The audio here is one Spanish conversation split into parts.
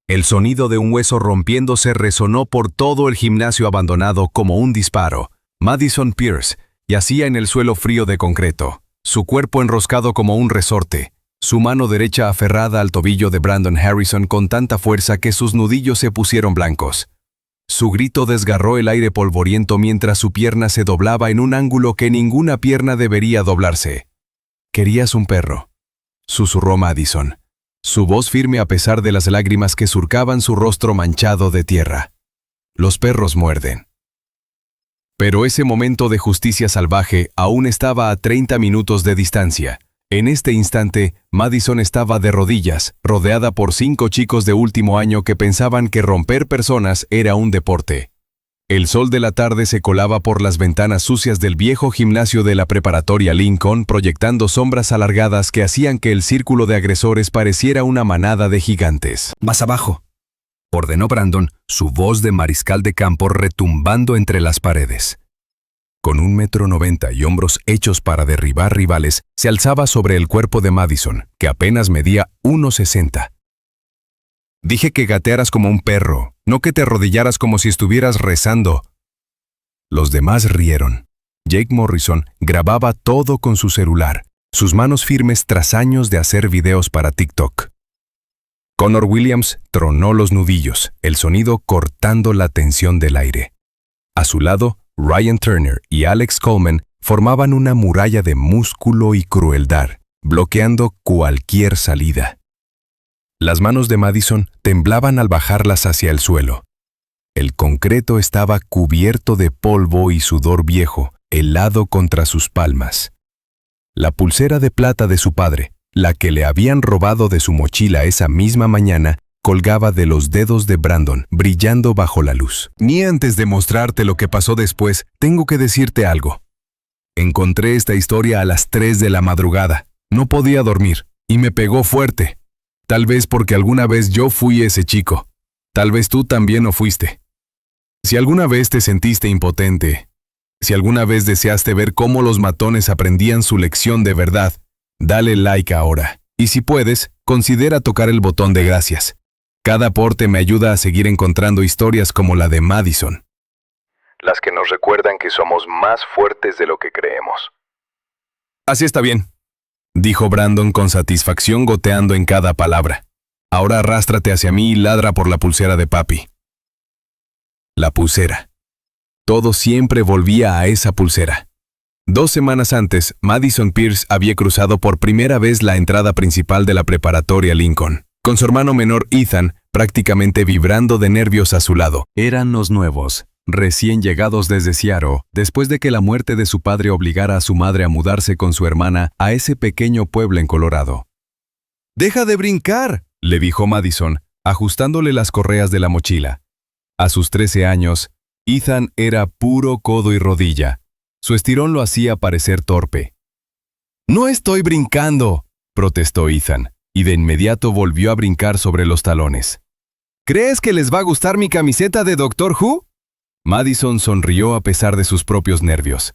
El sonido de un hueso rompiéndose resonó por todo el gimnasio abandonado como un disparo. Madison Pierce yacía en el suelo frío de concreto, su cuerpo enroscado como un resorte, su mano derecha aferrada al tobillo de Brandon Harrison con tanta fuerza que sus nudillos se pusieron blancos. Su grito desgarró el aire polvoriento mientras su pierna se doblaba en un ángulo que ninguna pierna debería doblarse. «¿Querías un perro?», susurró Madison, su voz firme a pesar de las lágrimas que surcaban su rostro manchado de tierra. «Los perros muerden». Pero ese momento de justicia salvaje aún estaba a 30 minutos de distancia. En este instante, Madison estaba de rodillas, rodeada por 5 chicos de último año que pensaban que romper personas era un deporte. El sol de la tarde se colaba por las ventanas sucias del viejo gimnasio de la preparatoria Lincoln, proyectando sombras alargadas que hacían que el círculo de agresores pareciera una manada de gigantes. «Más abajo», ordenó Brandon, su voz de mariscal de campo retumbando entre las paredes. Con 1,90 m y hombros hechos para derribar rivales, se alzaba sobre el cuerpo de Madison, que apenas medía 1,60 m. «Dije que gatearas como un perro, no que te arrodillaras como si estuvieras rezando». Los demás rieron. Jake Morrison grababa todo con su celular, sus manos firmes tras años de hacer videos para TikTok. Connor Williams tronó los nudillos, el sonido cortando la tensión del aire. A su lado, Ryan Turner y Alex Coleman formaban una muralla de músculo y crueldad, bloqueando cualquier salida. Las manos de Madison temblaban al bajarlas hacia el suelo. El concreto estaba cubierto de polvo y sudor viejo, helado contra sus palmas. La pulsera de plata de su padre, la que le habían robado de su mochila esa misma mañana, colgaba de los dedos de Brandon, brillando bajo la luz. «Ni antes de mostrarte lo que pasó después, tengo que decirte algo. Encontré esta historia a las 3 de la madrugada. No podía dormir, y me pegó fuerte. Tal vez porque alguna vez yo fui ese chico. Tal vez tú también lo fuiste. Si alguna vez te sentiste impotente, si alguna vez deseaste ver cómo los matones aprendían su lección de verdad, dale like ahora. Y si puedes, considera tocar el botón de gracias. Cada aporte me ayuda a seguir encontrando historias como la de Madison. Las que nos recuerdan que somos más fuertes de lo que creemos». «Así está bien», dijo Brandon con satisfacción goteando en cada palabra. «Ahora arrástrate hacia mí y ladra por la pulsera de papi». La pulsera. Todo siempre volvía a esa pulsera. 2 semanas antes, Madison Pierce había cruzado por primera vez la entrada principal de la preparatoria Lincoln, con su hermano menor Ethan prácticamente vibrando de nervios a su lado. Eran los nuevos, recién llegados desde Seattle, después de que la muerte de su padre obligara a su madre a mudarse con su hermana a ese pequeño pueblo en Colorado. «¡Deja de brincar!», le dijo Madison, ajustándole las correas de la mochila. A sus 13 años, Ethan era puro codo y rodilla. Su estirón lo hacía parecer torpe. «¡No estoy brincando!», protestó Ethan, y de inmediato volvió a brincar sobre los talones. «¿Crees que les va a gustar mi camiseta de Doctor Who?». Madison sonrió a pesar de sus propios nervios.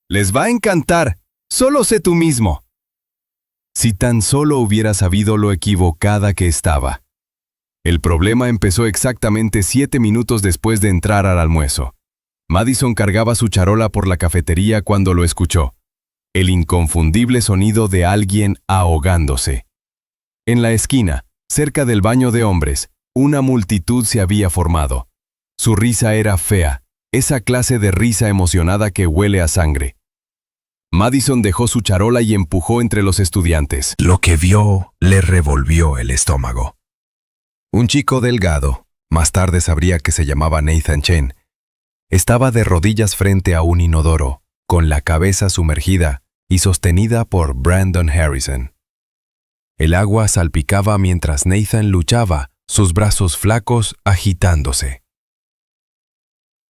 «Les va a encantar. Solo sé tú mismo». Si tan solo hubiera sabido lo equivocada que estaba. El problema empezó exactamente 7 minutos después de entrar al almuerzo. Madison cargaba su charola por la cafetería cuando lo escuchó. El inconfundible sonido de alguien ahogándose. En la esquina, cerca del baño de hombres, una multitud se había formado. Su risa era fea, esa clase de risa emocionada que huele a sangre. Madison dejó su charola y empujó entre los estudiantes. Lo que vio le revolvió el estómago. Un chico delgado, más tarde sabría que se llamaba Nathan Chen, estaba de rodillas frente a un inodoro, con la cabeza sumergida y sostenida por Brandon Harrison. El agua salpicaba mientras Nathan luchaba, sus brazos flacos agitándose.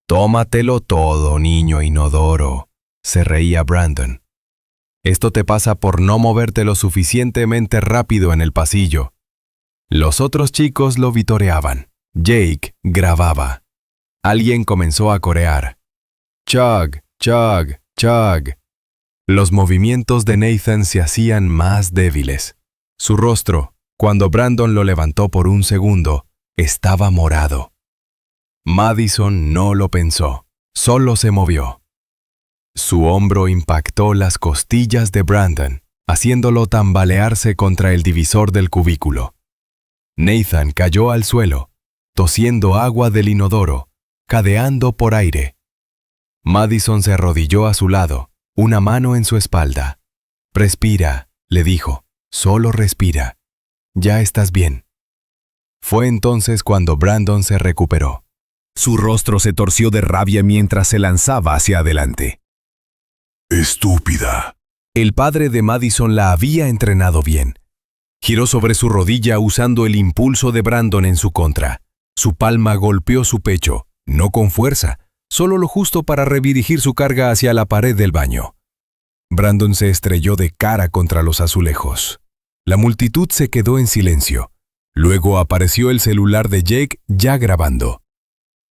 «Tómatelo todo, niño inodoro», se reía Brandon. «Esto te pasa por no moverte lo suficientemente rápido en el pasillo». Los otros chicos lo vitoreaban. Jake grababa. Alguien comenzó a corear. «Chug, chug, chug». Los movimientos de Nathan se hacían más débiles. Su rostro, cuando Brandon lo levantó por un segundo, Estaba morado. Madison no lo pensó, solo se movió. Su hombro impactó las costillas de Brandon, haciéndolo tambalearse contra el divisor del cubículo. Nathan cayó al suelo, tosiendo agua del inodoro, cadeando por aire. Madison se arrodilló a su lado, una mano en su espalda. «Respira», le dijo, «solo respira. Ya estás bien». Fue entonces cuando Brandon se recuperó. Su rostro se torció de rabia mientras se lanzaba hacia adelante. «Estúpida». El padre de Madison la había entrenado bien. Giró sobre su rodilla usando el impulso de Brandon en su contra. Su palma golpeó su pecho, no con fuerza, solo lo justo para redirigir su carga hacia la pared del baño. Brandon se estrelló de cara contra los azulejos. La multitud se quedó en silencio. Luego apareció el celular de Jake ya grabando.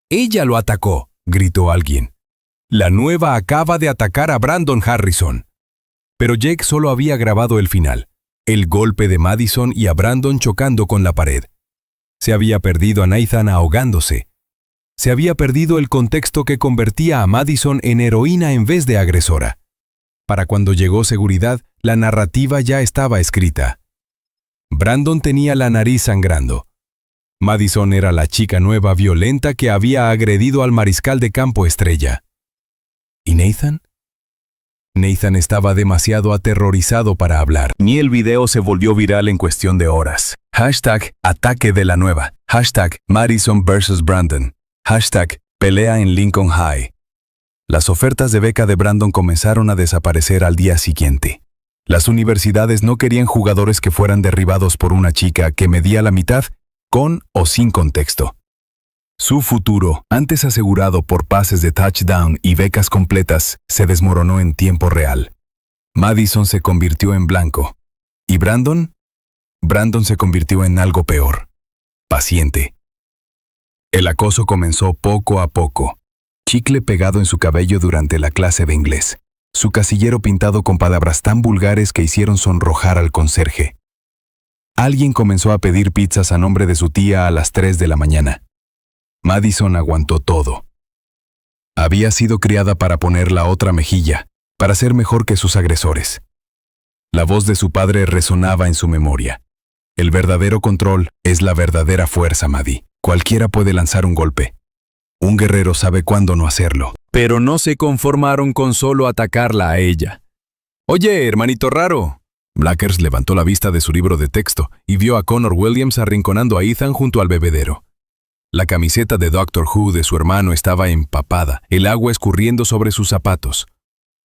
«Ella lo atacó», gritó alguien. «La nueva acaba de atacar a Brandon Harrison». Pero Jake solo había grabado el final, el golpe de Madison y a Brandon chocando con la pared. Se había perdido a Nathan ahogándose. Se había perdido el contexto que convertía a Madison en heroína en vez de agresora. Para cuando llegó seguridad, la narrativa ya estaba escrita. Brandon tenía la nariz sangrando. Madison era la chica nueva violenta que había agredido al mariscal de campo estrella. ¿Y Nathan? Nathan estaba demasiado aterrorizado para hablar. Ni el video se volvió viral en cuestión de horas. #Ataque de la nueva. #Madison vs. Brandon. #Pelea en Lincoln High. Las ofertas de beca de Brandon comenzaron a desaparecer al día siguiente. Las universidades no querían jugadores que fueran derribados por una chica que medía la mitad, con o sin contexto. Su futuro, antes asegurado por pases de touchdown y becas completas, se desmoronó en tiempo real. Madison se convirtió en blanco. ¿Y Brandon? Brandon se convirtió en algo peor. Paciente. El acoso comenzó poco a poco. Chicle pegado en su cabello durante la clase de inglés. Su casillero pintado con palabras tan vulgares que hicieron sonrojar al conserje. Alguien comenzó a pedir pizzas a nombre de su tía a las 3 de la mañana. Madison aguantó todo. Había sido criada para poner la otra mejilla, para ser mejor que sus agresores. La voz de su padre resonaba en su memoria. El verdadero control es la verdadera fuerza, Maddie. Cualquiera puede lanzar un golpe. Un guerrero sabe cuándo no hacerlo. Pero no se conformaron con solo atacarla a ella. «Oye, hermanito raro». Blackers levantó la vista de su libro de texto y vio a Connor Williams arrinconando a Ethan junto al bebedero. La camiseta de Doctor Who de su hermano estaba empapada, el agua escurriendo sobre sus zapatos.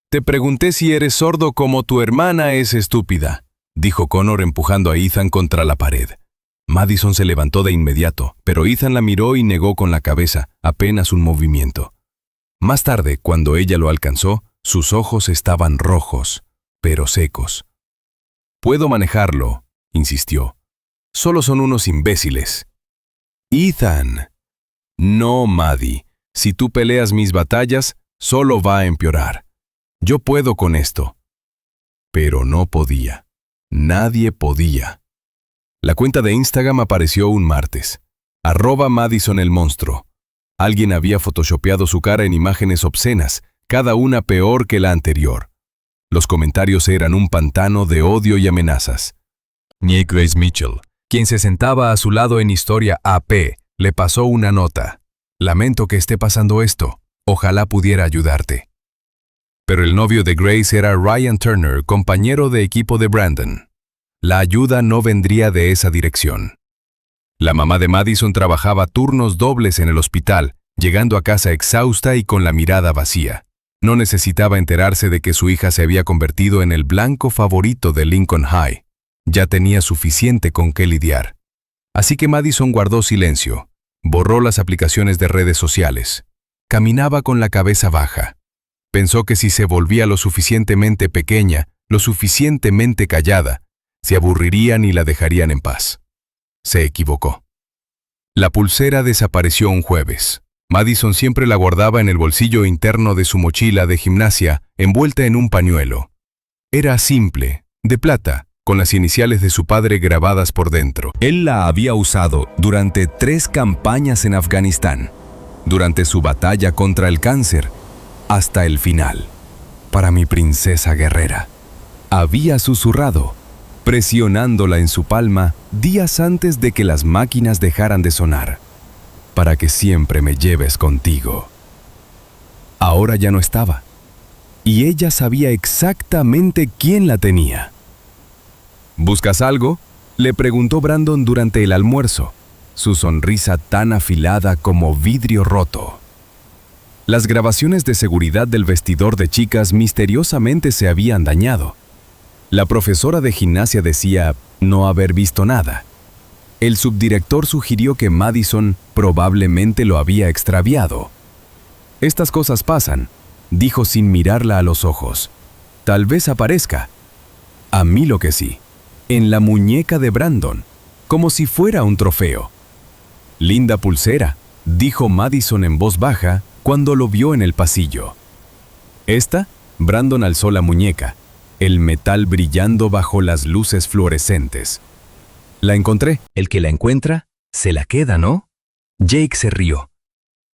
«Te pregunté si eres sordo como tu hermana es estúpida», dijo Connor empujando a Ethan contra la pared. Madison se levantó de inmediato, pero Ethan la miró y negó con la cabeza, apenas un movimiento. Más tarde, cuando ella lo alcanzó, sus ojos estaban rojos, pero secos. «Puedo manejarlo», insistió. «Solo son unos imbéciles». «Ethan». «No, Maddie. Si tú peleas mis batallas, solo va a empeorar. Yo puedo con esto». Pero no podía. Nadie podía. La cuenta de Instagram apareció un martes. @Madison el monstruo. Alguien había photoshopeado su cara en imágenes obscenas, cada una peor que la anterior. Los comentarios eran un pantano de odio y amenazas. Ni Grace Mitchell, quien se sentaba a su lado en Historia AP, le pasó una nota. «Lamento que esté pasando esto. Ojalá pudiera ayudarte». Pero el novio de Grace era Ryan Turner, compañero de equipo de Brandon. La ayuda no vendría de esa dirección. La mamá de Madison trabajaba turnos dobles en el hospital, llegando a casa exhausta y con la mirada vacía. No necesitaba enterarse de que su hija se había convertido en el blanco favorito de Lincoln High. Ya tenía suficiente con qué lidiar. Así que Madison guardó silencio, borró las aplicaciones de redes sociales. Caminaba con la cabeza baja. Pensó que si se volvía lo suficientemente pequeña, lo suficientemente callada, se aburrirían y la dejarían en paz. Se equivocó. La pulsera desapareció un jueves. Madison siempre la guardaba en el bolsillo interno de su mochila de gimnasia, envuelta en un pañuelo. Era simple, de plata, con las iniciales de su padre grabadas por dentro. Él la había usado durante 3 campañas en Afganistán, durante su batalla contra el cáncer, hasta el final. Para mi princesa guerrera. Había susurrado, presionándola en su palma días antes de que las máquinas dejaran de sonar. Para que siempre me lleves contigo. Ahora ya no estaba. Y ella sabía exactamente quién la tenía. ¿Buscas algo?, le preguntó Brandon durante el almuerzo, su sonrisa tan afilada como vidrio roto. Las grabaciones de seguridad del vestidor de chicas misteriosamente se habían dañado. La profesora de gimnasia decía no haber visto nada. El subdirector sugirió que Madison probablemente lo había extraviado. «Estas cosas pasan», dijo sin mirarla a los ojos. «Tal vez aparezca». A mí lo que sí, en la muñeca de Brandon, como si fuera un trofeo. «Linda pulsera», dijo Madison en voz baja cuando lo vio en el pasillo. «¿Esta?», Brandon alzó la muñeca, el metal brillando bajo las luces fluorescentes. «La encontré». El que la encuentra, se la queda, ¿no? Jake se rió.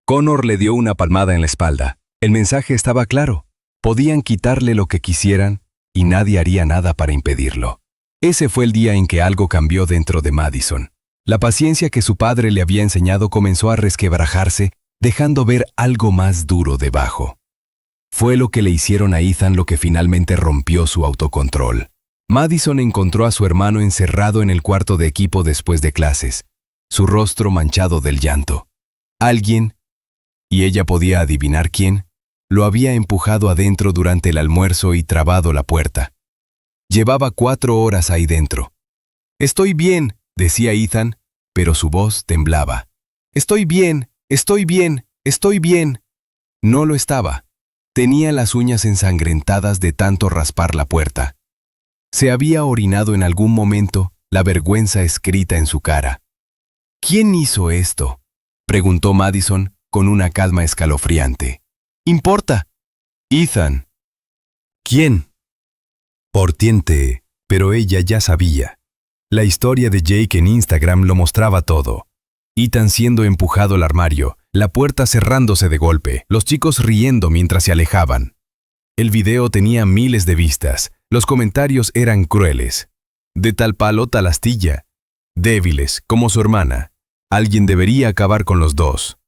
Connor le dio una palmada en la espalda. El mensaje estaba claro. Podían quitarle lo que quisieran y nadie haría nada para impedirlo. Ese fue el día en que algo cambió dentro de Madison. La paciencia que su padre le había enseñado comenzó a resquebrajarse, dejando ver algo más duro debajo. Fue lo que le hicieron a Ethan lo que finalmente rompió su autocontrol. Madison encontró a su hermano encerrado en el cuarto de equipo después de clases, su rostro manchado del llanto. Alguien, y ella podía adivinar quién, lo había empujado adentro durante el almuerzo y trabado la puerta. Llevaba 4 horas ahí dentro. «Estoy bien», decía Ethan, pero su voz temblaba. «Estoy bien, estoy bien, estoy bien». No lo estaba. Tenía las uñas ensangrentadas de tanto raspar la puerta. Se había orinado en algún momento, la vergüenza escrita en su cara. «¿Quién hizo esto?», preguntó Madison con una calma escalofriante. «¿Importa?» «Ethan». «¿Quién?». Portiente, pero ella ya sabía. La historia de Jake en Instagram lo mostraba todo. Ethan siendo empujado al armario, la puerta cerrándose de golpe, los chicos riendo mientras se alejaban. El video tenía miles de vistas, los comentarios eran crueles. «De tal palo tal astilla». Débiles, como su hermana. Alguien debería acabar con los dos.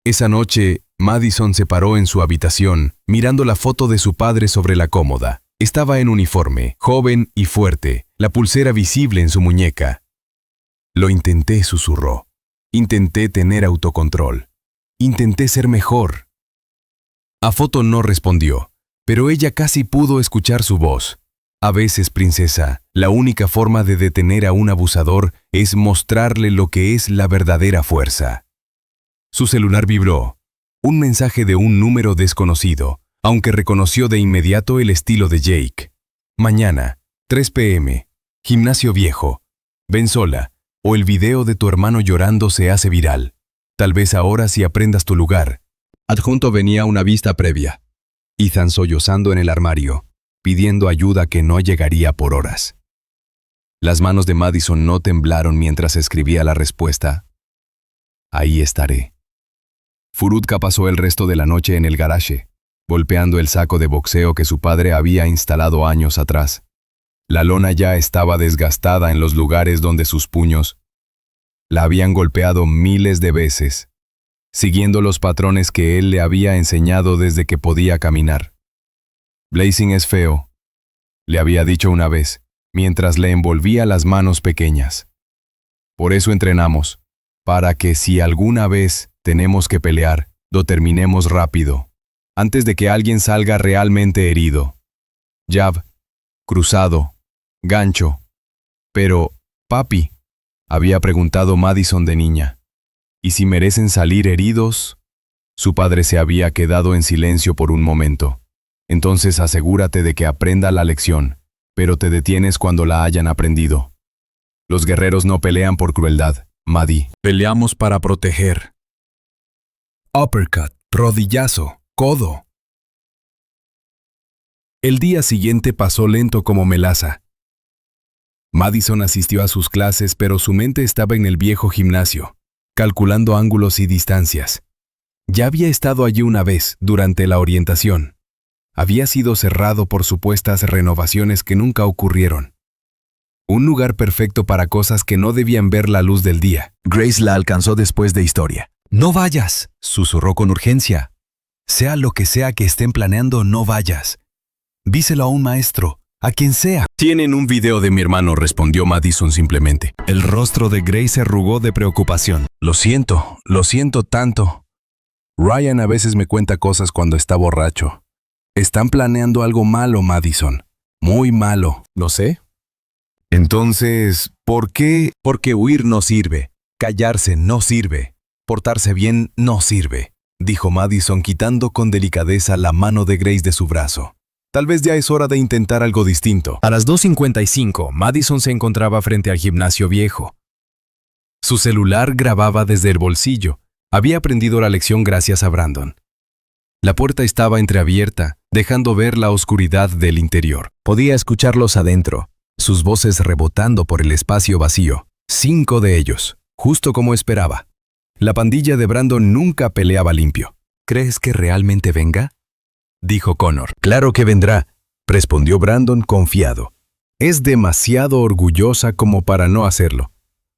Esa noche, Madison se paró en su habitación, mirando la foto de su padre sobre la cómoda. Estaba en uniforme, joven y fuerte, la pulsera visible en su muñeca. «Lo intenté», susurró. «Intenté tener autocontrol. Intenté ser mejor». A foto no respondió, pero ella casi pudo escuchar su voz. «A veces, princesa, la única forma de detener a un abusador es mostrarle lo que es la verdadera fuerza». Su celular vibró. Un mensaje de un número desconocido, aunque reconoció de inmediato el estilo de Jake. «Mañana, 3 p.m. Gimnasio viejo. Ven sola, o el video de tu hermano llorando se hace viral. Tal vez ahora sí aprendas tu lugar». Adjunto venía una vista previa. Ethan sollozando en el armario, pidiendo ayuda que no llegaría por horas. Las manos de Madison no temblaron mientras escribía la respuesta. «Ahí estaré». Furutka pasó el resto de la noche en el garaje, golpeando el saco de boxeo que su padre había instalado años atrás. La lona ya estaba desgastada en los lugares donde sus puños la habían golpeado miles de veces, siguiendo los patrones que él le había enseñado desde que podía caminar. «Blazing es feo», le había dicho una vez, mientras le envolvía las manos pequeñas. «Por eso entrenamos, para que si alguna vez tenemos que pelear, lo terminemos rápido, antes de que alguien salga realmente herido. Jab, cruzado, gancho». «Pero, papi», había preguntado Madison de niña, «¿y si merecen salir heridos?» Su padre se había quedado en silencio por un momento. «Entonces asegúrate de que aprenda la lección, pero te detienes cuando la hayan aprendido. Los guerreros no pelean por crueldad, Maddie. Peleamos para proteger». Uppercut, rodillazo, codo. El día siguiente pasó lento como melaza. Madison asistió a sus clases, pero su mente estaba en el viejo gimnasio, calculando ángulos y distancias. Ya había estado allí una vez, durante la orientación. Había sido cerrado por supuestas renovaciones que nunca ocurrieron. Un lugar perfecto para cosas que no debían ver la luz del día. Grace la alcanzó después de historia. «No vayas», susurró con urgencia. «Sea lo que sea que estén planeando, no vayas. Díselo a un maestro, a quien sea». «Tienen un video de mi hermano», respondió Madison simplemente. El rostro de Grace se arrugó de preocupación. Lo siento tanto. Ryan a veces me cuenta cosas cuando está borracho. Están planeando algo malo, Madison. Muy malo. ¿Lo sé? Entonces, ¿por qué? Porque huir no sirve, callarse no sirve, portarse bien no sirve, dijo Madison quitando con delicadeza la mano de Grace de su brazo. Tal vez ya es hora de intentar algo distinto. A las 2:55, Madison se encontraba frente al gimnasio viejo. Su celular grababa desde el bolsillo. Había aprendido la lección gracias a Brandon. La puerta estaba entreabierta, dejando ver la oscuridad del interior. Podía escucharlos adentro, sus voces rebotando por el espacio vacío. 5 de ellos, justo como esperaba. La pandilla de Brandon nunca peleaba limpio. ¿Crees que realmente venga?, dijo Connor. «Claro que vendrá», respondió Brandon confiado. «Es demasiado orgullosa como para no hacerlo.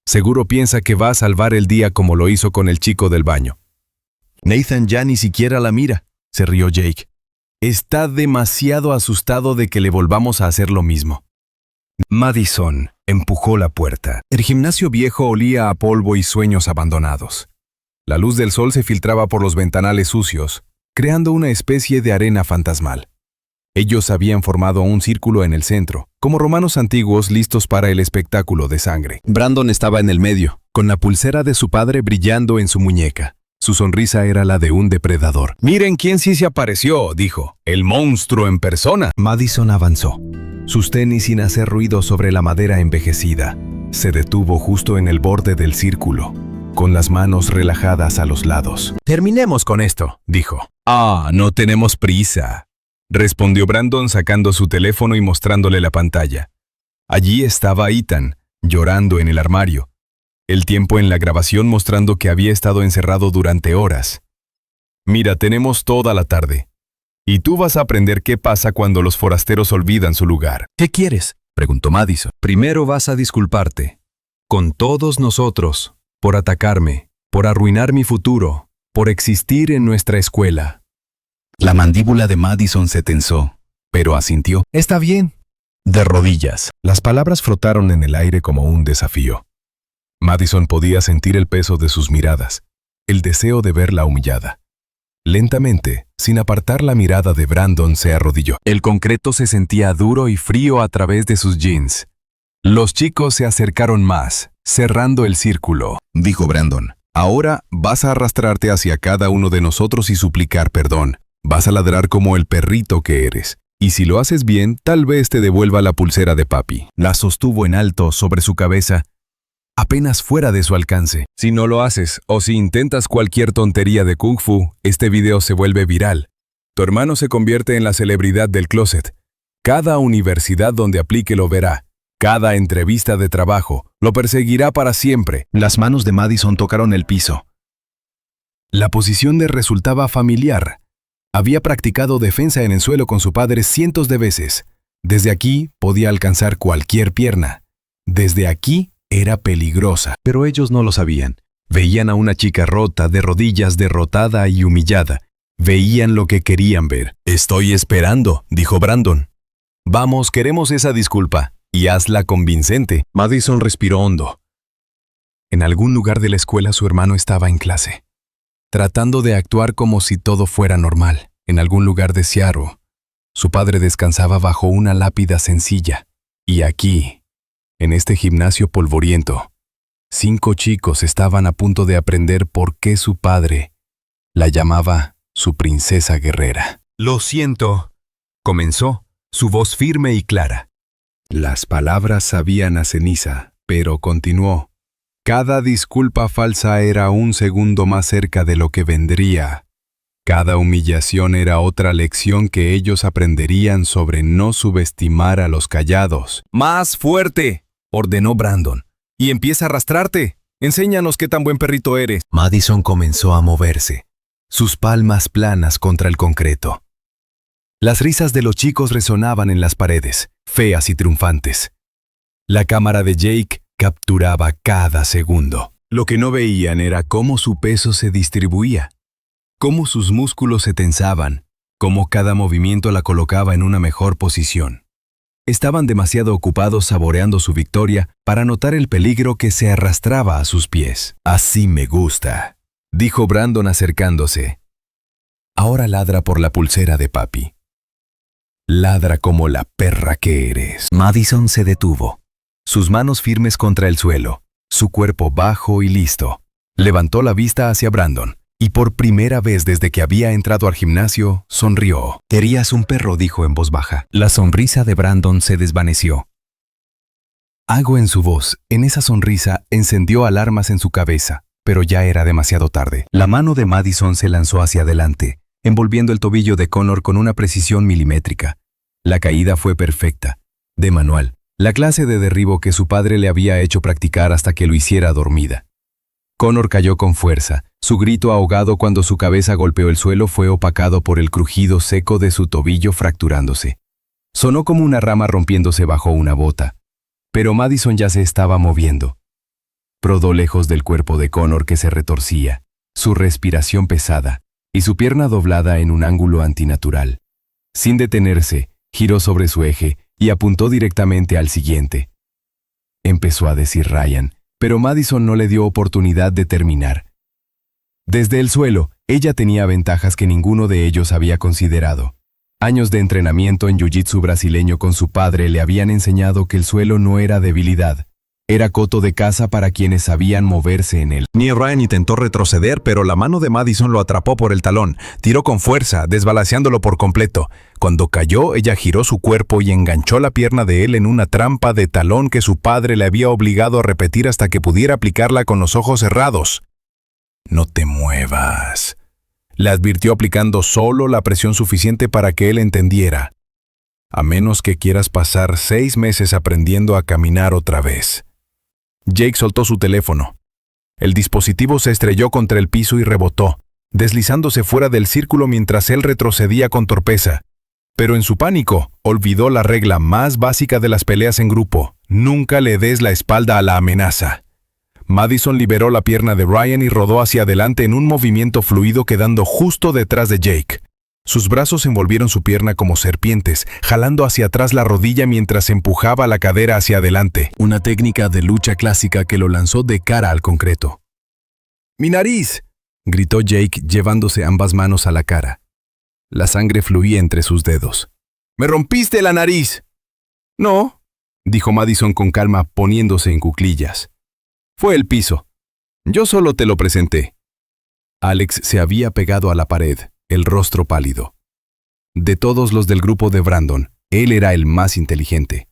Seguro piensa que va a salvar el día como lo hizo con el chico del baño». «Nathan ya ni siquiera la mira», se rió Jake. «Está demasiado asustado de que le volvamos a hacer lo mismo». Madison empujó la puerta. El gimnasio viejo olía a polvo y sueños abandonados. La luz del sol se filtraba por los ventanales sucios, creando una especie de arena fantasmal. Ellos habían formado un círculo en el centro, como romanos antiguos listos para el espectáculo de sangre. Brandon estaba en el medio, con la pulsera de su padre brillando en su muñeca. Su sonrisa era la de un depredador. «Miren quién sí se apareció», dijo. «El monstruo en persona». Madison avanzó. Sus tenis sin hacer ruido sobre la madera envejecida. Se detuvo justo en el borde del círculo, con las manos relajadas a los lados. «Terminemos con esto», dijo. «Ah, no tenemos prisa», respondió Brandon sacando su teléfono y mostrándole la pantalla. Allí estaba Ethan, llorando en el armario. El tiempo en la grabación mostrando que había estado encerrado durante horas. «Mira, tenemos toda la tarde. Y tú vas a aprender qué pasa cuando los forasteros olvidan su lugar». «¿Qué quieres?», preguntó Madison. «Primero vas a disculparte. Con todos nosotros, por atacarme, por arruinar mi futuro, por existir en nuestra escuela». La mandíbula de Madison se tensó, pero asintió. «Está bien». De rodillas. Las palabras frotaron en el aire como un desafío. Madison podía sentir el peso de sus miradas, el deseo de verla humillada. Lentamente, sin apartar la mirada de Brandon, se arrodilló. El concreto se sentía duro y frío a través de sus jeans. Los chicos se acercaron más, cerrando el círculo. Dijo Brandon, «Ahora vas a arrastrarte hacia cada uno de nosotros y suplicar perdón. Vas a ladrar como el perrito que eres. Y si lo haces bien, tal vez te devuelva la pulsera de papi». La sostuvo en alto sobre su cabeza, apenas fuera de su alcance. «Si no lo haces, o si intentas cualquier tontería de Kung Fu, este video se vuelve viral. Tu hermano se convierte en la celebridad del closet. Cada universidad donde aplique lo verá. Cada entrevista de trabajo lo perseguirá para siempre». Las manos de Madison tocaron el piso. La posición le resultaba familiar. Había practicado defensa en el suelo con su padre cientos de veces. Desde aquí podía alcanzar cualquier pierna. Desde aquí era peligrosa. Pero ellos no lo sabían. Veían a una chica rota, de rodillas, derrotada y humillada. Veían lo que querían ver. «Estoy esperando», dijo Brandon. «Vamos, queremos esa disculpa. Y hazla convincente». Madison respiró hondo. En algún lugar de la escuela su hermano estaba en clase, tratando de actuar como si todo fuera normal. En algún lugar de Seattle, su padre descansaba bajo una lápida sencilla. Y aquí, en este gimnasio polvoriento, 5 chicos estaban a punto de aprender por qué su padre la llamaba su princesa guerrera. «Lo siento», comenzó, su voz firme y clara. Las palabras sabían a ceniza, pero continuó. Cada disculpa falsa era un segundo más cerca de lo que vendría. Cada humillación era otra lección que ellos aprenderían sobre no subestimar a los callados. «¡Más fuerte!», ordenó Brandon. Y empieza a arrastrarte. Enséñanos qué tan buen perrito eres. Madison comenzó a moverse, sus palmas planas contra el concreto. Las risas de los chicos resonaban en las paredes, feas y triunfantes. La cámara de Jake capturaba cada segundo. Lo que no veían era cómo su peso se distribuía, cómo sus músculos se tensaban, cómo cada movimiento la colocaba en una mejor posición. Estaban demasiado ocupados saboreando su victoria para notar el peligro que se arrastraba a sus pies. «Así me gusta», dijo Brandon acercándose. «Ahora ladra por la pulsera de papi. Ladra como la perra que eres». Madison se detuvo, sus manos firmes contra el suelo, su cuerpo bajo y listo. Levantó la vista hacia Brandon y por primera vez desde que había entrado al gimnasio, sonrió. «Querías un perro», dijo en voz baja. La sonrisa de Brandon se desvaneció. Algo en su voz, en esa sonrisa, encendió alarmas en su cabeza, pero ya era demasiado tarde. La mano de Madison se lanzó hacia adelante, envolviendo el tobillo de Connor con una precisión milimétrica. La caída fue perfecta, de manual, la clase de derribo que su padre le había hecho practicar hasta que lo hiciera dormida. Connor cayó con fuerza. Su grito ahogado cuando su cabeza golpeó el suelo fue opacado por el crujido seco de su tobillo fracturándose. Sonó como una rama rompiéndose bajo una bota. Pero Madison ya se estaba moviendo. Prodó lejos del cuerpo de Connor que se retorcía, su respiración pesada y su pierna doblada en un ángulo antinatural. Sin detenerse, giró sobre su eje y apuntó directamente al siguiente. Empezó a decir Ryan, pero Madison no le dio oportunidad de terminar. Desde el suelo, ella tenía ventajas que ninguno de ellos había considerado. Años de entrenamiento en jiu-jitsu brasileño con su padre le habían enseñado que el suelo no era debilidad. Era coto de caza para quienes sabían moverse en él. Ryan intentó retroceder, pero la mano de Madison lo atrapó por el talón. Tiró con fuerza, desbalanceándolo por completo. Cuando cayó, ella giró su cuerpo y enganchó la pierna de él en una trampa de talón que su padre le había obligado a repetir hasta que pudiera aplicarla con los ojos cerrados. «No te muevas», le advirtió aplicando solo la presión suficiente para que él entendiera. «A menos que quieras pasar 6 meses aprendiendo a caminar otra vez». Jake soltó su teléfono. El dispositivo se estrelló contra el piso y rebotó, deslizándose fuera del círculo mientras él retrocedía con torpeza. Pero en su pánico, olvidó la regla más básica de las peleas en grupo: nunca le des la espalda a la amenaza. Madison liberó la pierna de Ryan y rodó hacia adelante en un movimiento fluido quedando justo detrás de Jake. Sus brazos envolvieron su pierna como serpientes, jalando hacia atrás la rodilla mientras empujaba la cadera hacia adelante. Una técnica de lucha clásica que lo lanzó de cara al concreto. «¡Mi nariz!», gritó Jake llevándose ambas manos a la cara. La sangre fluía entre sus dedos. «¡Me rompiste la nariz!». «No», dijo Madison con calma poniéndose en cuclillas. «Fue el piso. Yo solo te lo presenté». Alex se había pegado a la pared, el rostro pálido. De todos los del grupo de Brandon, él era el más inteligente.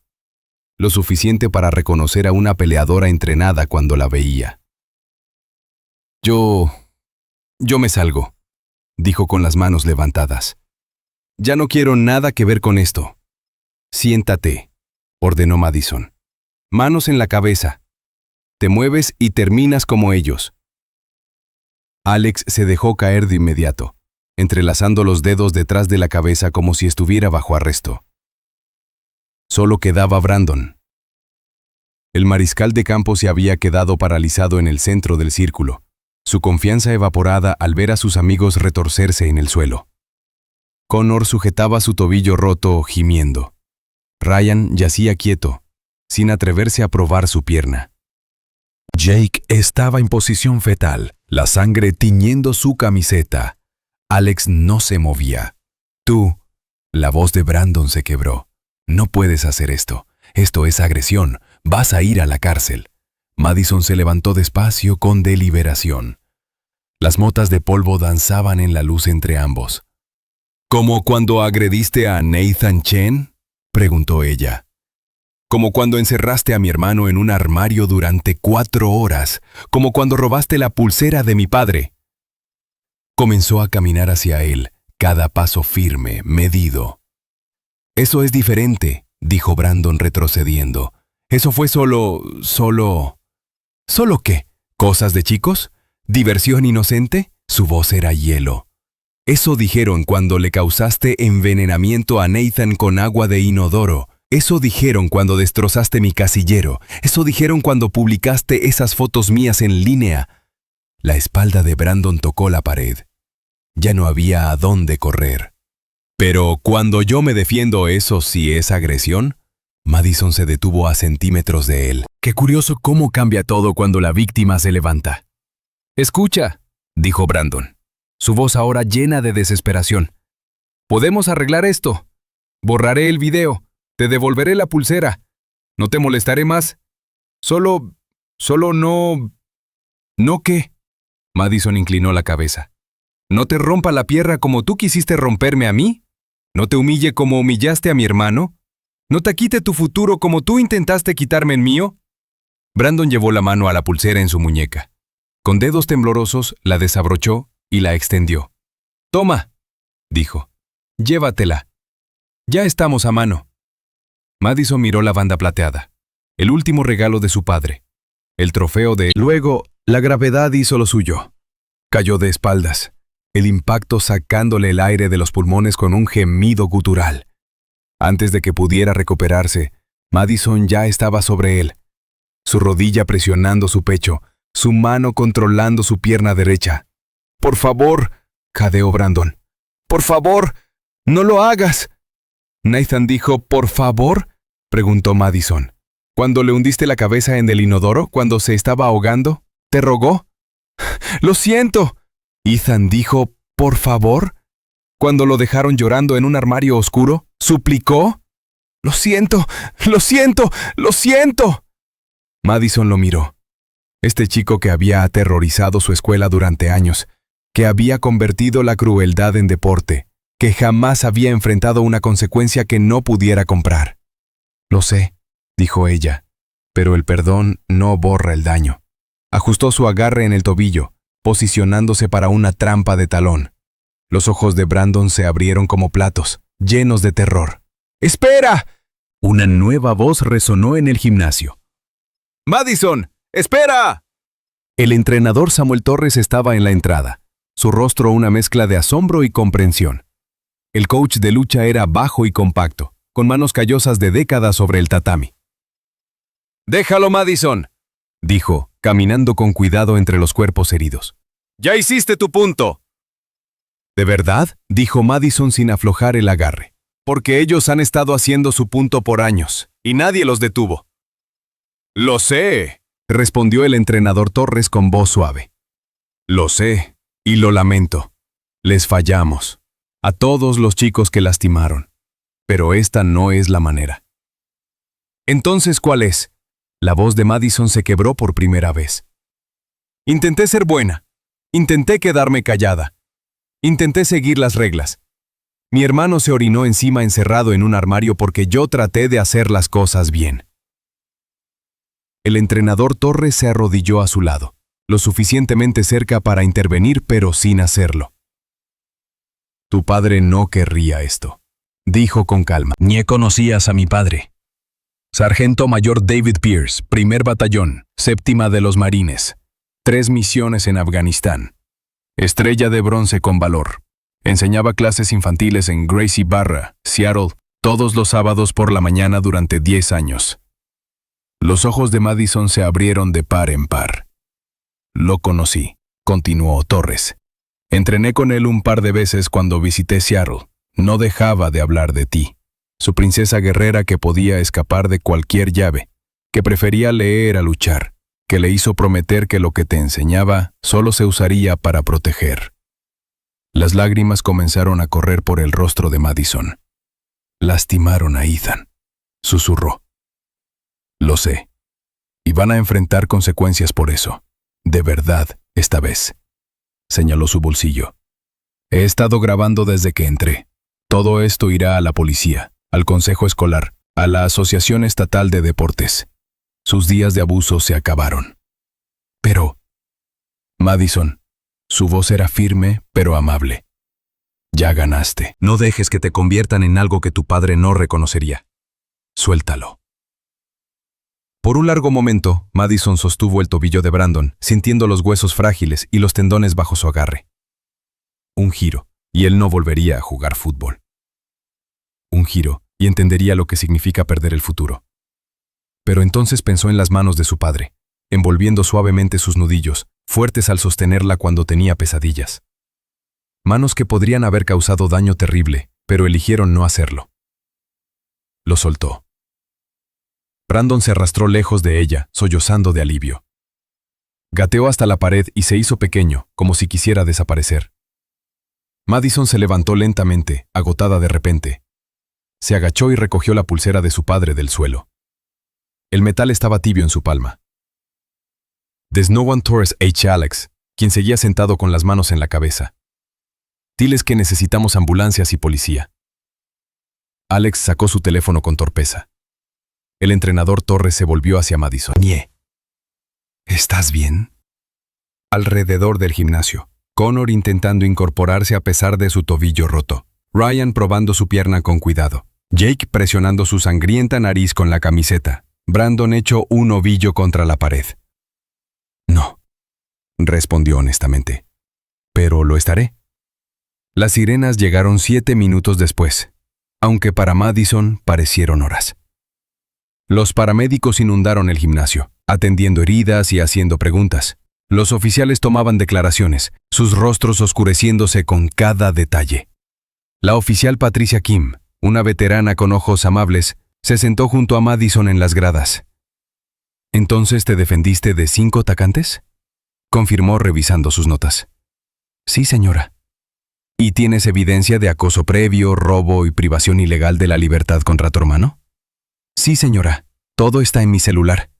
Lo suficiente para reconocer a una peleadora entrenada cuando la veía. Yo me salgo», dijo con las manos levantadas. «Ya no quiero nada que ver con esto». «Siéntate», ordenó Madison. «Manos en la cabeza. Te mueves y terminas como ellos». Alex se dejó caer de inmediato, entrelazando los dedos detrás de la cabeza como si estuviera bajo arresto. Solo quedaba Brandon. El mariscal de campo se había quedado paralizado en el centro del círculo, su confianza evaporada al ver a sus amigos retorcerse en el suelo. Connor sujetaba su tobillo roto, gimiendo. Ryan yacía quieto, sin atreverse a probar su pierna. Jake estaba en posición fetal, la sangre tiñendo su camiseta. Alex no se movía. «Tú», la voz de Brandon se quebró. «No puedes hacer esto. Esto es agresión. Vas a ir a la cárcel». Madison se levantó despacio con deliberación. Las motas de polvo danzaban en la luz entre ambos. «¿Como cuando agrediste a Nathan Chen?», preguntó ella. «Como cuando encerraste a mi hermano en un armario durante 4 horas. Como cuando robaste la pulsera de mi padre». Comenzó a caminar hacia él, cada paso firme, medido. «Eso es diferente», dijo Brandon retrocediendo. Eso fue ¿Solo qué? ¿Cosas de chicos? ¿Diversión inocente? Su voz era hielo. Eso dijeron cuando le causaste envenenamiento a Nathan con agua de inodoro. Eso dijeron cuando destrozaste mi casillero. Eso dijeron cuando publicaste esas fotos mías en línea. La espalda de Brandon tocó la pared. Ya no había a dónde correr. Pero cuando yo me defiendo, ¿eso sí es agresión? Madison se detuvo a centímetros de él. Qué curioso cómo cambia todo cuando la víctima se levanta. Escucha, dijo Brandon, su voz ahora llena de desesperación. Podemos arreglar esto. Borraré el video. Te devolveré la pulsera. No te molestaré más. Solo no... ¿No qué? Madison inclinó la cabeza. ¿No te rompa la pierna como tú quisiste romperme a mí? ¿No te humille como humillaste a mi hermano? ¿No te quite tu futuro como tú intentaste quitarme el mío? Brandon llevó la mano a la pulsera en su muñeca. Con dedos temblorosos la desabrochó y la extendió. «Toma», dijo. «Llévatela. Ya estamos a mano». Madison miró la banda plateada, el último regalo de su padre, el trofeo de... Luego, la gravedad hizo lo suyo. Cayó de espaldas, el impacto sacándole el aire de los pulmones con un gemido gutural. Antes de que pudiera recuperarse, Madison ya estaba sobre él, su rodilla presionando su pecho, su mano controlando su pierna derecha. «Por favor», jadeó Brandon. «Por favor, no lo hagas». Nathan dijo, «¿Por favor?», preguntó Madison. «¿Cuando le hundiste la cabeza en el inodoro, cuando se estaba ahogando? ¿Te rogó?». «Lo siento». Ethan dijo, «¿Por favor?». «¿Cuando lo dejaron llorando en un armario oscuro? ¿Suplicó?». «Lo siento, lo siento, lo siento». Madison lo miró. Este chico que había aterrorizado su escuela durante años, que había convertido la crueldad en deporte, que jamás había enfrentado una consecuencia que no pudiera comprar. «Lo sé», dijo ella, «pero el perdón no borra el daño». Ajustó su agarre en el tobillo, posicionándose para una trampa de talón. Los ojos de Brandon se abrieron como platos, llenos de terror. «¡Espera!». Una nueva voz resonó en el gimnasio. «¡Madison! ¡Espera!». El entrenador Samuel Torres estaba en la entrada, su rostro una mezcla de asombro y comprensión. El coach de lucha era bajo y compacto, con manos callosas de décadas sobre el tatami. «Déjalo, Madison», dijo, caminando con cuidado entre los cuerpos heridos. «Ya hiciste tu punto». «¿De verdad?», dijo Madison sin aflojar el agarre. «Porque ellos han estado haciendo su punto por años, y nadie los detuvo». «Lo sé», respondió el entrenador Torres con voz suave. «Lo sé, y lo lamento. Les fallamos. A todos los chicos que lastimaron. Pero esta no es la manera». «Entonces, ¿cuál es?». La voz de Madison se quebró por primera vez. «Intenté ser buena. Intenté quedarme callada. Intenté seguir las reglas. Mi hermano se orinó encima encerrado en un armario porque yo traté de hacer las cosas bien». El entrenador Torres se arrodilló a su lado, lo suficientemente cerca para intervenir, pero sin hacerlo. «Tu padre no querría esto», dijo con calma. «Ni conocías a mi padre». Sargento Mayor David Pierce, primer batallón, séptima de los Marines. 3 misiones en Afganistán. Estrella de bronce con valor. Enseñaba clases infantiles en Gracie Barra, Seattle, todos los sábados por la mañana durante 10 años. Los ojos de Madison se abrieron de par en par. «Lo conocí», continuó Torres. «Entrené con él un par de veces cuando visité Seattle. No dejaba de hablar de ti. Su princesa guerrera que podía escapar de cualquier llave, que prefería leer a luchar, que le hizo prometer que lo que te enseñaba solo se usaría para proteger». Las lágrimas comenzaron a correr por el rostro de Madison. «Lastimaron a Ethan», susurró. «Lo sé. Y van a enfrentar consecuencias por eso. De verdad, esta vez». Señaló su bolsillo. «He estado grabando desde que entré. Todo esto irá a la policía, al consejo escolar, a la Asociación Estatal de Deportes. Sus días de abuso se acabaron». «Pero...». «Madison», su voz era firme pero amable. «Ya ganaste. No dejes que te conviertan en algo que tu padre no reconocería. Suéltalo». Por un largo momento, Madison sostuvo el tobillo de Brandon, sintiendo los huesos frágiles y los tendones bajo su agarre. Un giro, y él no volvería a jugar fútbol. Un giro, y entendería lo que significa perder el futuro. Pero entonces pensó en las manos de su padre, envolviendo suavemente sus nudillos, fuertes al sostenerla cuando tenía pesadillas. Manos que podrían haber causado daño terrible, pero eligieron no hacerlo. Lo soltó. Brandon se arrastró lejos de ella, sollozando de alivio. Gateó hasta la pared y se hizo pequeño, como si quisiera desaparecer. Madison se levantó lentamente, agotada de repente. Se agachó y recogió la pulsera de su padre del suelo. El metal estaba tibio en su palma. Desnowan Torres H. Alex, quien seguía sentado con las manos en la cabeza. Diles que necesitamos ambulancias y policía. Alex sacó su teléfono con torpeza. El entrenador Torres se volvió hacia Madison. Nie. ¿Estás bien? Alrededor del gimnasio, Connor intentando incorporarse a pesar de su tobillo roto. Ryan probando su pierna con cuidado. Jake presionando su sangrienta nariz con la camiseta. Brandon hecho un ovillo contra la pared. No, respondió honestamente. Pero lo estaré. Las sirenas llegaron 7 minutos después, aunque para Madison parecieron horas. Los paramédicos inundaron el gimnasio, atendiendo heridas y haciendo preguntas. Los oficiales tomaban declaraciones, sus rostros oscureciéndose con cada detalle. La oficial Patricia Kim, una veterana con ojos amables, se sentó junto a Madison en las gradas. ¿Entonces te defendiste de 5 atacantes? Confirmó revisando sus notas. Sí, señora. ¿Y tienes evidencia de acoso previo, robo y privación ilegal de la libertad contra tu hermano? Sí, señora. Todo está en mi celular.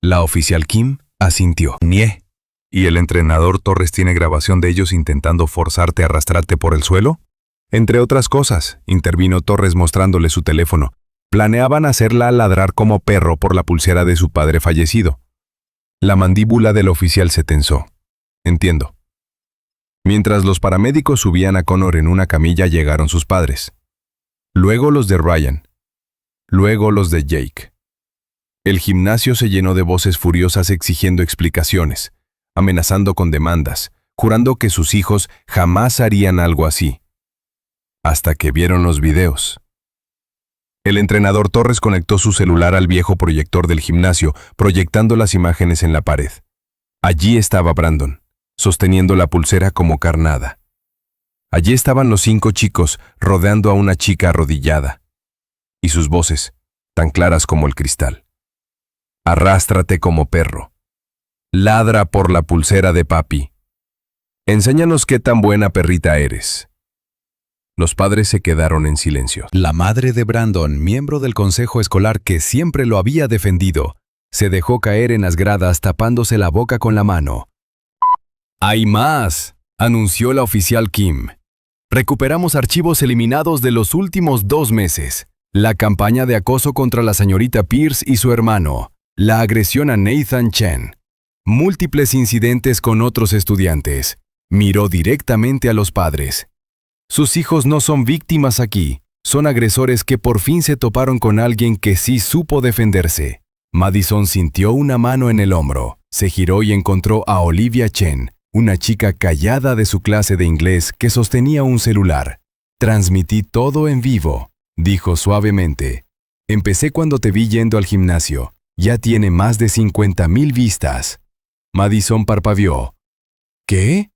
La oficial Kim asintió. Nie. ¿Y el entrenador Torres tiene grabación de ellos intentando forzarte a arrastrarte por el suelo? Entre otras cosas, intervino Torres mostrándole su teléfono. Planeaban hacerla ladrar como perro por la pulsera de su padre fallecido. La mandíbula del oficial se tensó. Entiendo. Mientras los paramédicos subían a Connor en una camilla, llegaron sus padres. Luego los de Ryan. Luego los de Jake. El gimnasio se llenó de voces furiosas exigiendo explicaciones, amenazando con demandas, jurando que sus hijos jamás harían algo así. Hasta que vieron los videos. El entrenador Torres conectó su celular al viejo proyector del gimnasio, proyectando las imágenes en la pared. Allí estaba Brandon, sosteniendo la pulsera como carnada. Allí estaban los 5 chicos, rodeando a una chica arrodillada. Y sus voces, tan claras como el cristal. Arrástrate como perro. Ladra por la pulsera de papi. Enséñanos qué tan buena perrita eres. Los padres se quedaron en silencio. La madre de Brandon, miembro del consejo escolar que siempre lo había defendido, se dejó caer en las gradas tapándose la boca con la mano. «¡Hay más!», anunció la oficial Kim. «Recuperamos archivos eliminados de los últimos 2 meses. La campaña de acoso contra la señorita Pierce y su hermano. La agresión a Nathan Chen. Múltiples incidentes con otros estudiantes». Miró directamente a los padres. Sus hijos no son víctimas aquí, son agresores que por fin se toparon con alguien que sí supo defenderse. Madison sintió una mano en el hombro, se giró y encontró a Olivia Chen, una chica callada de su clase de inglés que sostenía un celular. «Transmití todo en vivo», dijo suavemente. «Empecé cuando te vi yendo al gimnasio. Ya tiene más de 50,000 vistas». Madison parpadeó. «¿Qué?»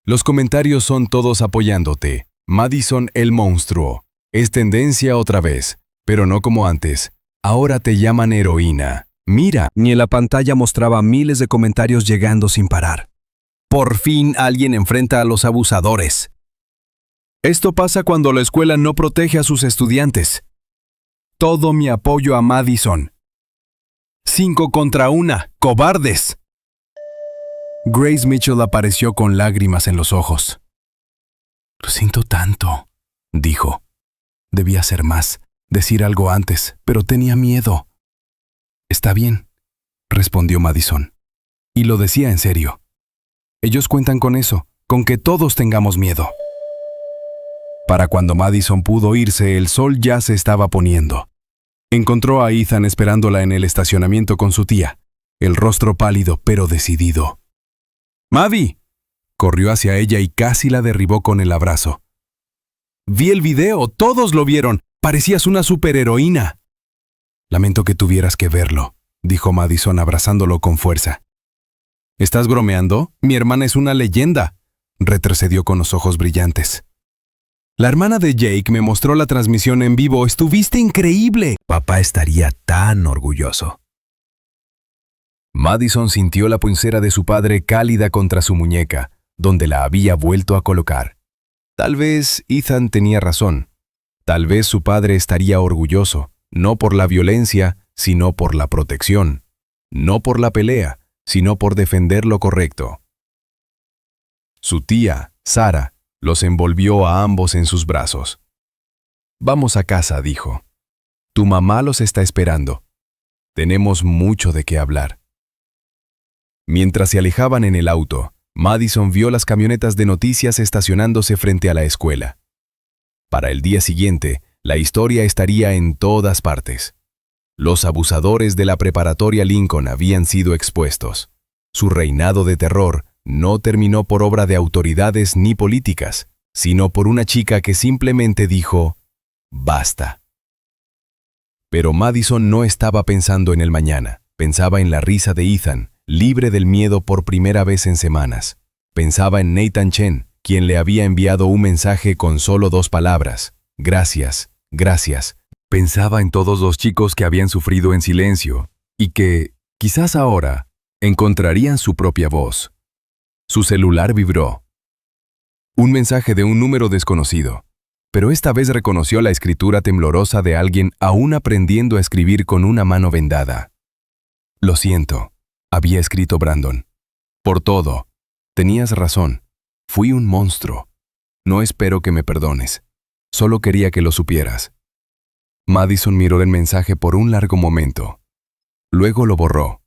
«Los comentarios son todos apoyándote. Madison el monstruo. Es tendencia otra vez, pero no como antes. Ahora te llaman heroína. Mira». Ni en la pantalla mostraba miles de comentarios llegando sin parar. Por fin alguien enfrenta a los abusadores. Esto pasa cuando la escuela no protege a sus estudiantes. Todo mi apoyo a Madison. 5 contra 1, cobardes. Grace Mitchell apareció con lágrimas en los ojos. «Lo siento tanto», dijo. «Debía hacer más, decir algo antes, pero tenía miedo». «Está bien», respondió Madison. Y lo decía en serio. Ellos cuentan con eso, con que todos tengamos miedo. Para cuando Madison pudo irse, el sol ya se estaba poniendo. Encontró a Ethan esperándola en el estacionamiento con su tía, el rostro pálido pero decidido. ¡Maddie! Corrió hacia ella y casi la derribó con el abrazo. Vi el video, todos lo vieron. Parecías una superheroína. Lamento que tuvieras que verlo, dijo Madison abrazándolo con fuerza. ¿Estás bromeando? Mi hermana es una leyenda, retrocedió con los ojos brillantes. La hermana de Jake me mostró la transmisión en vivo. Estuviste increíble. Papá estaría tan orgulloso. Madison sintió la pulsera de su padre cálida contra su muñeca, donde la había vuelto a colocar. Tal vez Ethan tenía razón. Tal vez su padre estaría orgulloso, no por la violencia, sino por la protección. No por la pelea, sino por defender lo correcto. Su tía, Sarah, los envolvió a ambos en sus brazos. Vamos a casa, dijo. Tu mamá los está esperando. Tenemos mucho de qué hablar. Mientras se alejaban en el auto, Madison vio las camionetas de noticias estacionándose frente a la escuela. Para el día siguiente, la historia estaría en todas partes. Los abusadores de la preparatoria Lincoln habían sido expuestos. Su reinado de terror no terminó por obra de autoridades ni políticas, sino por una chica que simplemente dijo, basta. Pero Madison no estaba pensando en el mañana, pensaba en la risa de Ethan, libre del miedo por primera vez en semanas. Pensaba en Nathan Chen, quien le había enviado un mensaje con solo 2 palabras, gracias, gracias. Pensaba en todos los chicos que habían sufrido en silencio y que, quizás ahora, encontrarían su propia voz. Su celular vibró. Un mensaje de un número desconocido, pero esta vez reconoció la escritura temblorosa de alguien aún aprendiendo a escribir con una mano vendada. Lo siento, había escrito Brandon. Por todo. Tenías razón. Fui un monstruo. No espero que me perdones. Solo quería que lo supieras. Madison miró el mensaje por un largo momento. Luego lo borró.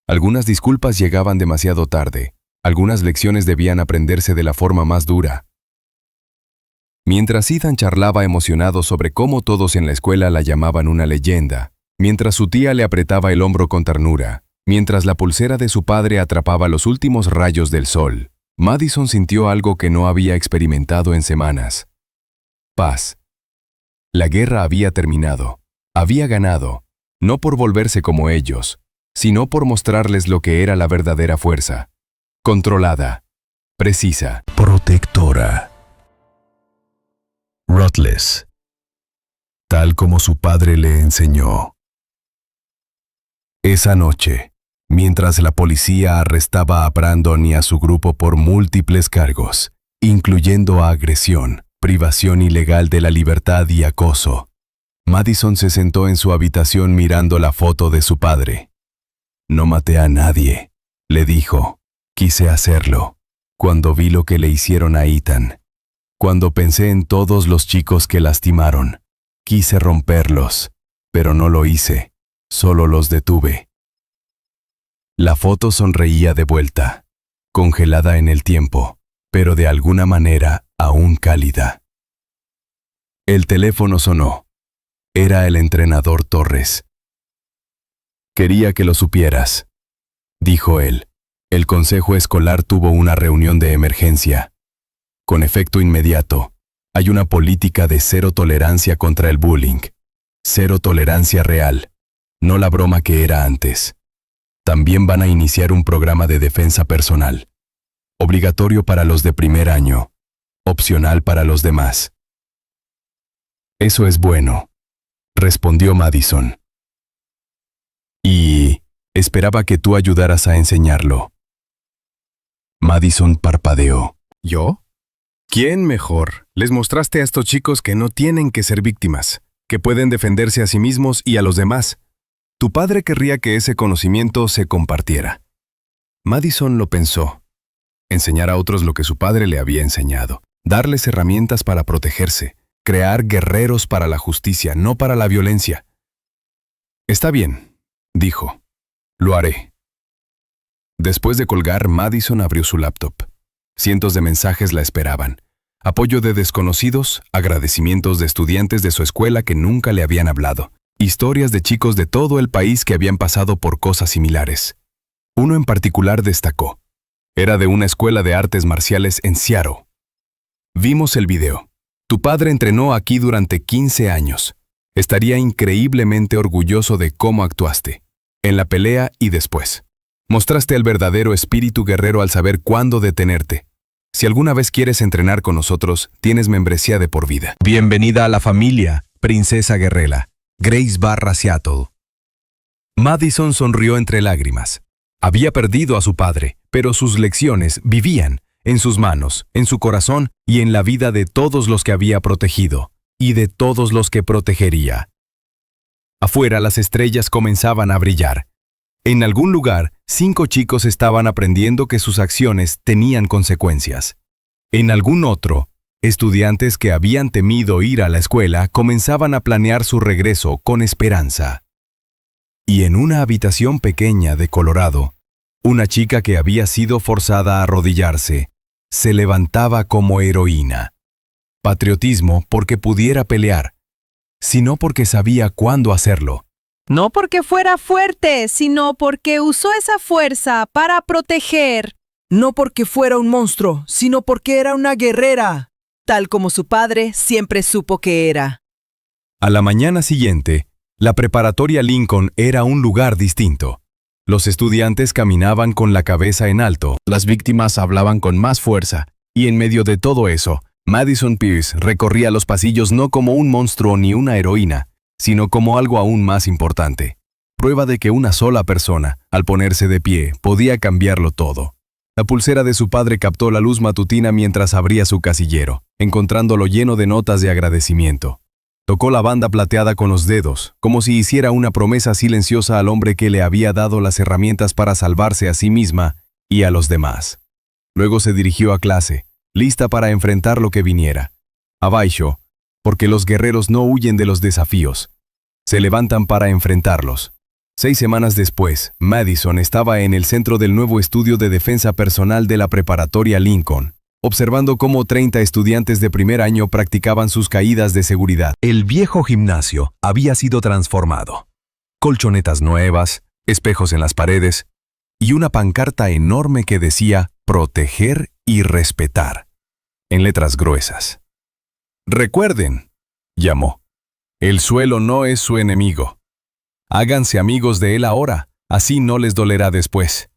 Algunas disculpas llegaban demasiado tarde. Algunas lecciones debían aprenderse de la forma más dura. Mientras Ethan charlaba emocionado sobre cómo todos en la escuela la llamaban una leyenda, mientras su tía le apretaba el hombro con ternura, mientras la pulsera de su padre atrapaba los últimos rayos del sol, Madison sintió algo que no había experimentado en semanas. Paz. La guerra había terminado. Había ganado, no por volverse como ellos, sino por mostrarles lo que era la verdadera fuerza. Controlada. Precisa. Protectora. Ruthless. Tal como su padre le enseñó. Esa noche, mientras la policía arrestaba a Brandon y a su grupo por múltiples cargos, incluyendo agresión, privación ilegal de la libertad y acoso, Madison se sentó en su habitación mirando la foto de su padre. No maté a nadie, le dijo. Quise hacerlo, cuando vi lo que le hicieron a Ethan. Cuando pensé en todos los chicos que lastimaron, quise romperlos, pero no lo hice, solo los detuve. La foto sonreía de vuelta, congelada en el tiempo, pero de alguna manera aún cálida. El teléfono sonó. Era el entrenador Torres. Quería que lo supieras, dijo él. El consejo escolar tuvo una reunión de emergencia. Con efecto inmediato, hay una política de 0 tolerancia contra el bullying. 0 tolerancia real, no la broma que era antes. También van a iniciar un programa de defensa personal. Obligatorio para los de primer año, opcional para los demás. Eso es bueno, respondió Madison. Y esperaba que tú ayudaras a enseñarlo. Madison parpadeó. ¿Yo? ¿Quién mejor? Les mostraste a estos chicos que no tienen que ser víctimas, que pueden defenderse a sí mismos y a los demás. Tu padre querría que ese conocimiento se compartiera. Madison lo pensó. Enseñar a otros lo que su padre le había enseñado. Darles herramientas para protegerse. Crear guerreros para la justicia, no para la violencia. Está bien, dijo. Lo haré. Después de colgar, Madison abrió su laptop. Cientos de mensajes la esperaban. Apoyo de desconocidos, agradecimientos de estudiantes de su escuela que nunca le habían hablado. Historias de chicos de todo el país que habían pasado por cosas similares. Uno en particular destacó. Era de una escuela de artes marciales en Seattle. Vimos el video. Tu padre entrenó aquí durante 15 años. Estaría increíblemente orgulloso de cómo actuaste, en la pelea y después. Mostraste el verdadero espíritu guerrero al saber cuándo detenerte. Si alguna vez quieres entrenar con nosotros, tienes membresía de por vida. Bienvenida a la familia, princesa guerrera. Grace Barra Seattle. Madison sonrió entre lágrimas. Había perdido a su padre, pero sus lecciones vivían en sus manos, en su corazón y en la vida de todos los que había protegido y de todos los que protegería. Afuera las estrellas comenzaban a brillar. En algún lugar, 5 chicos estaban aprendiendo que sus acciones tenían consecuencias. En algún otro, estudiantes que habían temido ir a la escuela comenzaban a planear su regreso con esperanza. Y en una habitación pequeña de Colorado, una chica que había sido forzada a arrodillarse se levantaba como heroína. Patriotismo porque pudiera pelear, sino porque sabía cuándo hacerlo. No porque fuera fuerte, sino porque usó esa fuerza para proteger. No porque fuera un monstruo, sino porque era una guerrera, tal como su padre siempre supo que era. A la mañana siguiente, la preparatoria Lincoln era un lugar distinto. Los estudiantes caminaban con la cabeza en alto. Las víctimas hablaban con más fuerza, y en medio de todo eso, Madison Pierce recorría los pasillos no como un monstruo ni una heroína, sino como algo aún más importante. Prueba de que una sola persona, al ponerse de pie, podía cambiarlo todo. La pulsera de su padre captó la luz matutina mientras abría su casillero, encontrándolo lleno de notas de agradecimiento. Tocó la banda plateada con los dedos, como si hiciera una promesa silenciosa al hombre que le había dado las herramientas para salvarse a sí misma y a los demás. Luego se dirigió a clase, lista para enfrentar lo que viniera. Abajo, porque los guerreros no huyen de los desafíos. Se levantan para enfrentarlos. 6 semanas después, Madison estaba en el centro del nuevo estudio de defensa personal de la preparatoria Lincoln, observando cómo 30 estudiantes de primer año practicaban sus caídas de seguridad. El viejo gimnasio había sido transformado. Colchonetas nuevas, espejos en las paredes y una pancarta enorme que decía «Proteger y respetar», en letras gruesas. «Recuerden», llamó, «el suelo no es su enemigo. Háganse amigos de él ahora, así no les dolerá después».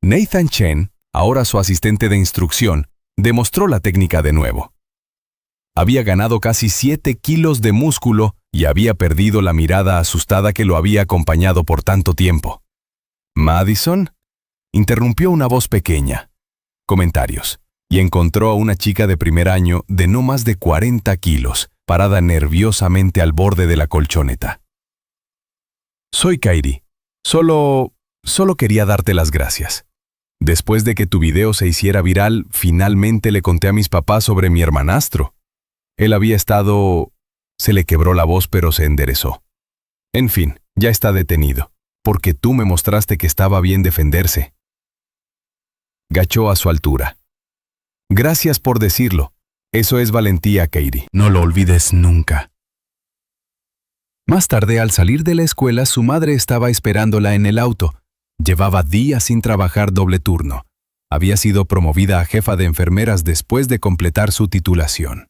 Nathan Chen, ahora su asistente de instrucción, demostró la técnica de nuevo. Había ganado casi 7 kilos de músculo y había perdido la mirada asustada que lo había acompañado por tanto tiempo. «¿Madison?», interrumpió una voz pequeña. Comentarios. Y encontró a una chica de primer año de no más de 40 kilos, parada nerviosamente al borde de la colchoneta. «Soy Kairi. Solo quería darte las gracias. Después de que tu video se hiciera viral, finalmente le conté a mis papás sobre mi hermanastro. Él había estado... Se le quebró la voz, pero se enderezó. En fin, ya está detenido, porque tú me mostraste que estaba bien defenderse». Gachó a su altura. «Gracias por decirlo. Eso es valentía, Kairi. No lo olvides nunca». Más tarde, al salir de la escuela, su madre estaba esperándola en el auto. Llevaba días sin trabajar doble turno. Había sido promovida a jefa de enfermeras después de completar su titulación.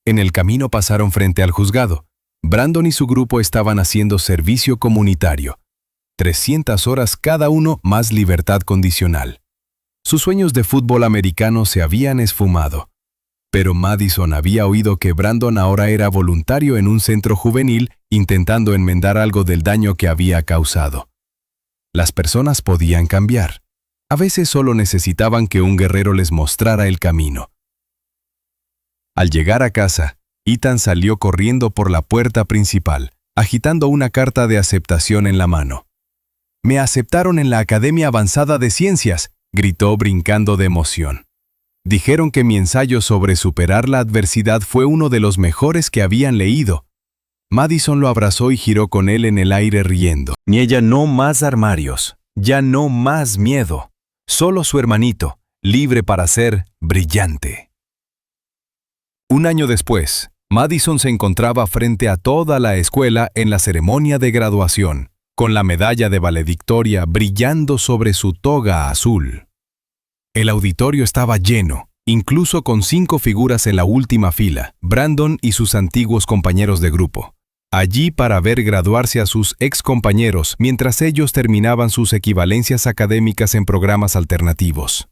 En el camino pasaron frente al juzgado. Brandon y su grupo estaban haciendo servicio comunitario. 300 horas cada uno más libertad condicional. Sus sueños de fútbol americano se habían esfumado. Pero Madison había oído que Brandon ahora era voluntario en un centro juvenil intentando enmendar algo del daño que había causado. Las personas podían cambiar. A veces solo necesitaban que un guerrero les mostrara el camino. Al llegar a casa, Ethan salió corriendo por la puerta principal, agitando una carta de aceptación en la mano. «Me aceptaron en la Academia Avanzada de Ciencias», gritó brincando de emoción. «Dijeron que mi ensayo sobre superar la adversidad fue uno de los mejores que habían leído». Madison lo abrazó y giró con él en el aire riendo. Ni ella, no más armarios, ya no más miedo. Solo su hermanito, libre para ser brillante. Un año después, Madison se encontraba frente a toda la escuela en la ceremonia de graduación, con la medalla de valedictoria brillando sobre su toga azul. El auditorio estaba lleno, incluso con 5 figuras en la última fila, Brandon y sus antiguos compañeros de grupo, allí para ver graduarse a sus ex compañeros mientras ellos terminaban sus equivalencias académicas en programas alternativos.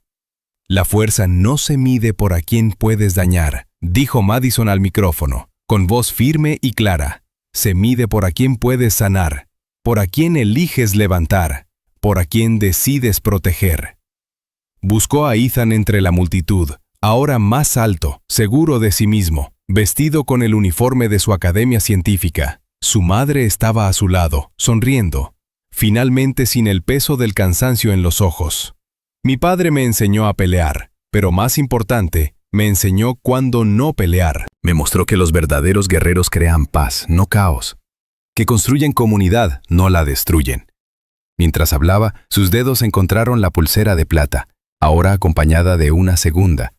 La fuerza no se mide por a quién puedes dañar, dijo Madison al micrófono, con voz firme y clara. Se mide por a quién puedes sanar, por a quién eliges levantar, por a quién decides proteger. Buscó a Ethan entre la multitud, ahora más alto, seguro de sí mismo, vestido con el uniforme de su academia científica. Su madre estaba a su lado, sonriendo, finalmente sin el peso del cansancio en los ojos. Mi padre me enseñó a pelear, pero más importante, me enseñó cuándo no pelear. Me mostró que los verdaderos guerreros crean paz, no caos. Que construyen comunidad, no la destruyen. Mientras hablaba, sus dedos encontraron la pulsera de plata, ahora acompañada de una segunda.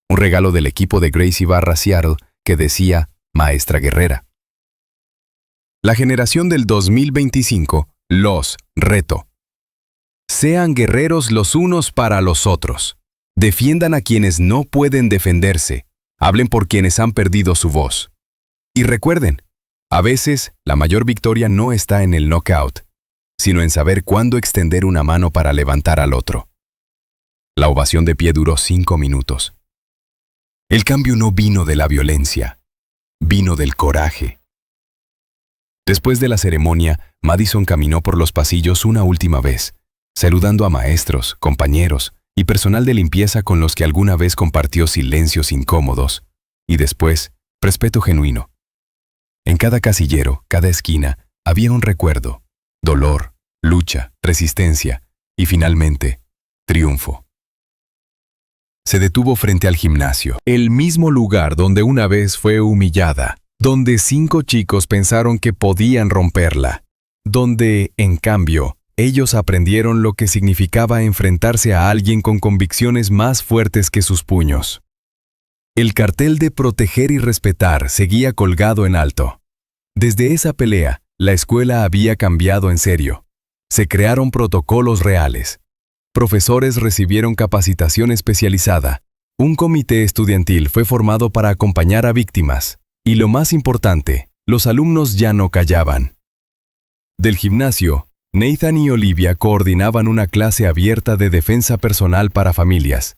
Un regalo del equipo de Gracie Barra Seattle que decía Maestra Guerrera. La generación del 2025, los reto. Sean guerreros los unos para los otros. Defiendan a quienes no pueden defenderse. Hablen por quienes han perdido su voz. Y recuerden, a veces la mayor victoria no está en el knockout, sino en saber cuándo extender una mano para levantar al otro. La ovación de pie duró 5 minutos. El cambio no vino de la violencia, vino del coraje. Después de la ceremonia, Madison caminó por los pasillos una última vez, saludando a maestros, compañeros y personal de limpieza con los que alguna vez compartió silencios incómodos, y después, respeto genuino. En cada casillero, cada esquina, había un recuerdo, dolor, lucha, resistencia y finalmente, triunfo. Se detuvo frente al gimnasio, el mismo lugar donde una vez fue humillada, donde 5 chicos pensaron que podían romperla, donde, en cambio, ellos aprendieron lo que significaba enfrentarse a alguien con convicciones más fuertes que sus puños. El cartel de proteger y respetar seguía colgado en alto. Desde esa pelea, la escuela había cambiado en serio. Se crearon protocolos reales. Profesores recibieron capacitación especializada. Un comité estudiantil fue formado para acompañar a víctimas. Y lo más importante, los alumnos ya no callaban. Del gimnasio, Nathan y Olivia coordinaban una clase abierta de defensa personal para familias.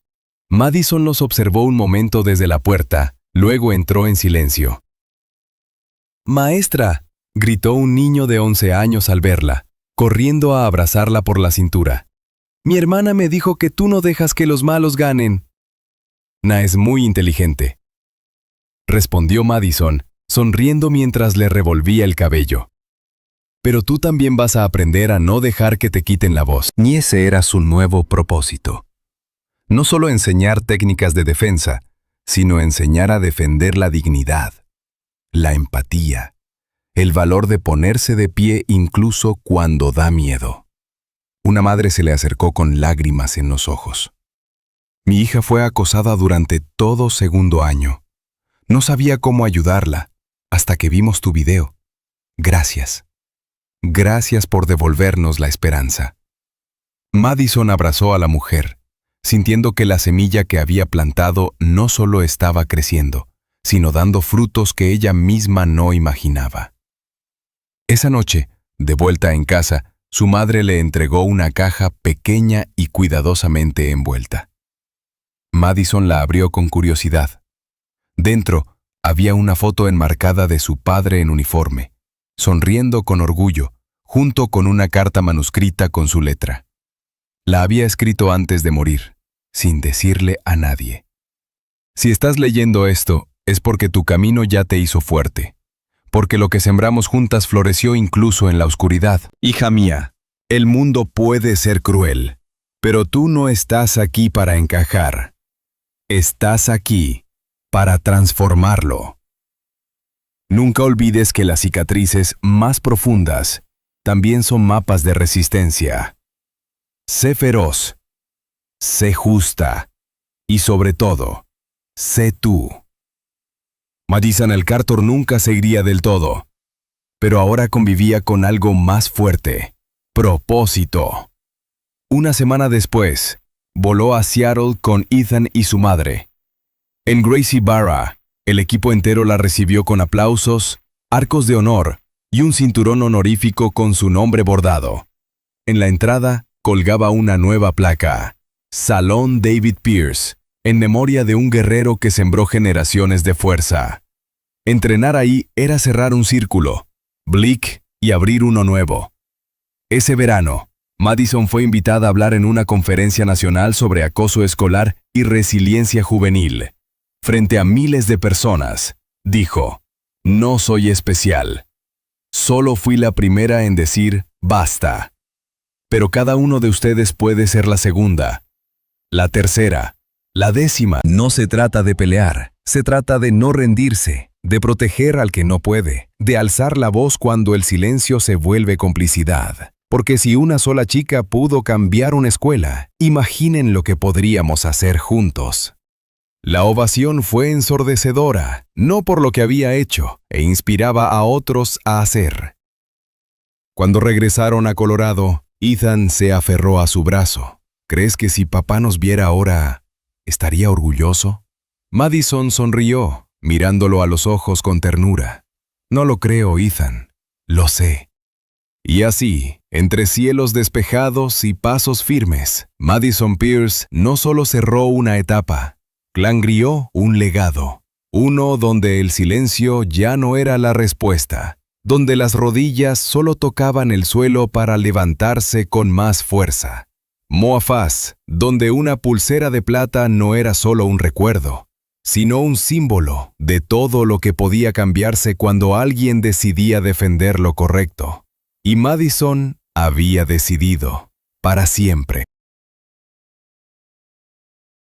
Madison los observó un momento desde la puerta, luego entró en silencio. «Maestra», gritó un niño de 11 años al verla, corriendo a abrazarla por la cintura. «Mi hermana me dijo que tú no dejas que los malos ganen». «Na es muy inteligente», respondió Madison, sonriendo mientras le revolvía el cabello. «Pero tú también vas a aprender a no dejar que te quiten la voz». Y ese era su nuevo propósito. No solo enseñar técnicas de defensa, sino enseñar a defender la dignidad, la empatía, el valor de ponerse de pie incluso cuando da miedo. Una madre se le acercó con lágrimas en los ojos. «Mi hija fue acosada durante todo segundo año. No sabía cómo ayudarla, hasta que vimos tu video. Gracias. Gracias por devolvernos la esperanza». Madison abrazó a la mujer, sintiendo que la semilla que había plantado no solo estaba creciendo, sino dando frutos que ella misma no imaginaba. Esa noche, de vuelta en casa, su madre le entregó una caja pequeña y cuidadosamente envuelta. Madison la abrió con curiosidad. Dentro había una foto enmarcada de su padre en uniforme, sonriendo con orgullo, junto con una carta manuscrita con su letra. La había escrito antes de morir, sin decirle a nadie. Si estás leyendo esto, es porque tu camino ya te hizo fuerte, porque lo que sembramos juntas floreció incluso en la oscuridad. Hija mía, el mundo puede ser cruel, pero tú no estás aquí para encajar. Estás aquí para transformarlo. Nunca olvides que las cicatrices más profundas también son mapas de resistencia. Sé feroz, sé justa y sobre todo, sé tú. Madison el Carter nunca se iría del todo. Pero ahora convivía con algo más fuerte. Propósito. Una semana después, voló a Seattle con Ethan y su madre. En Gracie Barra, el equipo entero la recibió con aplausos, arcos de honor y un cinturón honorífico con su nombre bordado. En la entrada colgaba una nueva placa, Salón David Pierce, en memoria de un guerrero que sembró generaciones de fuerza. Entrenar ahí era cerrar un círculo, Blick, y abrir uno nuevo. Ese verano, Madison fue invitada a hablar en una conferencia nacional sobre acoso escolar y resiliencia juvenil. Frente a miles de personas, dijo, «No soy especial. Solo fui la primera en decir, basta. Pero cada uno de ustedes puede ser la segunda, la tercera, la 10ª. No se trata de pelear, se trata de no rendirse, de proteger al que no puede, de alzar la voz cuando el silencio se vuelve complicidad. Porque si una sola chica pudo cambiar una escuela, imaginen lo que podríamos hacer juntos». La ovación fue ensordecedora, no por lo que había hecho, e inspiraba a otros a hacer. Cuando regresaron a Colorado, Ethan se aferró a su brazo. ¿Crees que si papá nos viera ahora, estaría orgulloso? Madison sonrió, mirándolo a los ojos con ternura. No lo creo, Ethan. Lo sé. Y así, entre cielos despejados y pasos firmes, Madison Pierce no solo cerró una etapa, Gangrió un legado, uno donde el silencio ya no era la respuesta, donde las rodillas solo tocaban el suelo para levantarse con más fuerza. Moafaz, donde una pulsera de plata no era solo un recuerdo, sino un símbolo de todo lo que podía cambiarse cuando alguien decidía defender lo correcto. Y Madison había decidido, para siempre.